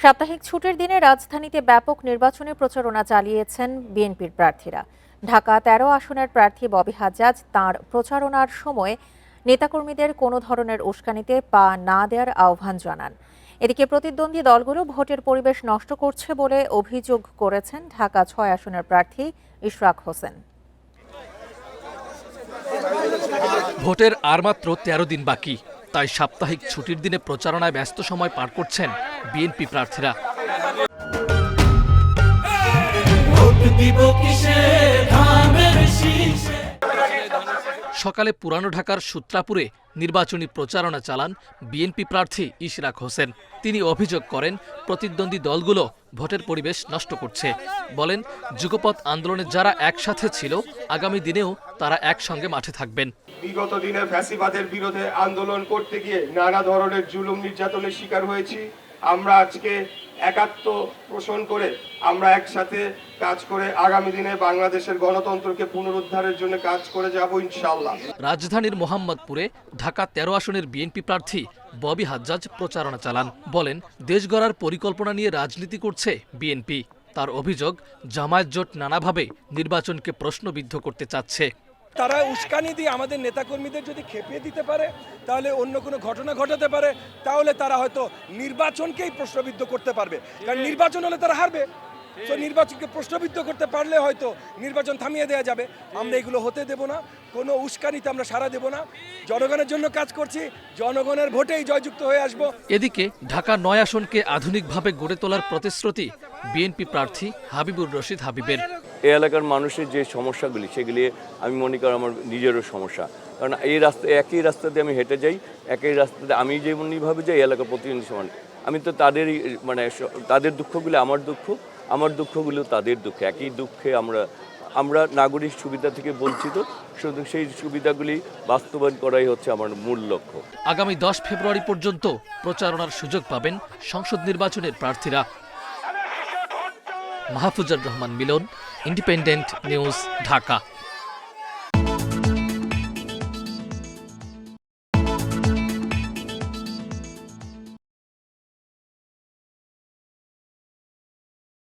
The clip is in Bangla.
সাপ্তাহিক ছুটির দিনে রাজধানীতে ব্যাপক নির্বাচনী প্রচারণা চালিয়েছেন বিএনপির প্রার্থীরা। ঢাকা ১৩ আসনের প্রার্থী ববি হাজ্জাজ তাঁর প্রচারণার সময় নেতাকর্মীদের কোনো ধরনের উস্কানিতে পা না দেওয়ার আহ্বান জানান। এদিকে প্রতিদ্বন্দ্বী দলগুলো ভোটের পরিবেশ নষ্ট করছে বলে অভিযোগ করেছেন ঢাকা ৬ আসনের প্রার্থী ইশরাক হোসেন। ভোটের আর মাত্র ১৩ দিন বাকি, তাই সাপ্তাহিক ছুটির দিনে প্রচারণায় ব্যস্ত সময় পার করছেন বিএনপি প্রার্থীরা। সকালে পুরানো ঢাকার সূত্রাপুরে নির্বাচনী প্রচারণা চালান বিএনপি প্রার্থী ইশরাক হোসেন। তিনি অভিযোগ করেন প্রতিদ্বন্দ্বী দলগুলো ভোটের পরিবেশ নষ্ট করছে। বলেন, যুগপৎ আন্দোলনে যারা একসাথে ছিল আগামী দিনেও তারা একসঙ্গে মাঠে থাকবেন। বিগত দিনে ফ্যাসিবাদের বিরুদ্ধে আন্দোলন করতে গিয়ে নানা ধরনের জুলুম নির্যাতনের শিকার হয়েছি। আমরা আজকে একাত্ম পোষণ করে আমরা একসাথে কাজ করে আগামী দিনে বাংলাদেশের গণতন্ত্রকে পুনরুদ্ধারের জন্য কাজ করে যাব ইনশাআল্লাহ। রাজধানীর মোহাম্মদপুরে ঢাকা ১৩ আসনের বিএনপি প্রার্থী ববি হাজ্জাজ প্রচারণা চালান। বলেন, দেশ গড়ার পরিকল্পনা নিয়ে রাজনীতি করছে বিএনপি। তার অভিযোগ, জামায়াত জোট নানাভাবে নির্বাচনকে প্রশ্নবিদ্ধ করতে চাচ্ছে। তারা উস্কানি দিয়ে আমাদের নেতাকর্মীদের যদি খেপিয়ে দিতে পারে, তাহলে অন্য কোনো ঘটনা ঘটাতে পারে, তাহলে তারা হয়তো নির্বাচনকেই প্রশ্নবিদ্ধ করতে পারবে। কারণ নির্বাচন হলে তারা হারবে, তো নির্বাচনকে প্রশ্নবিদ্ধ করতে পারলে হয়তো নির্বাচন থামিয়ে দেওয়া যাবে। আমরা এগুলো হতে দেব না, কোনো উস্কানিতে আমরা সাড়া দেব না। জনগণের জন্য কাজ করছি, জনগণের ভোটেই জয়যুক্ত হয়ে আসব। এদিকে ঢাকা ৯ আসনকে আধুনিকভাবে গড়ে তোলার প্রতিশ্রুতি বিএনপি প্রার্থী হাবিবুর রশিদ হাবিবের। এই এলাকার মানুষের যে সমস্যাগুলি, সেগুলি আমি মনে করি আমার নিজেরও সমস্যা। কারণ এই একই রাস্তাতে আমি হেঁটে যাই, একই রাস্তাতে আমি যেমনিভাবে যাই এলাকার প্রতিনিধি সমান। আমি তো তাদেরই তাদের দুঃখগুলি আমার দুঃখ, আমার দুঃখগুলো তাদের দুঃখ। একই দুঃখে আমরা নাগরিক সুবিধা থেকে বঞ্চিত, শুধু সেই সুবিধাগুলি বাস্তবায়ন করাই হচ্ছে আমার মূল লক্ষ্য। আগামী ১০ ফেব্রুয়ারি পর্যন্ত প্রচারণার সুযোগ পাবেন সংসদ নির্বাচনের প্রার্থীরা। মাহফুজুর রহমান মিলন, ইন্ডিপেন্ডেন্ট নিউজ, ঢাকা।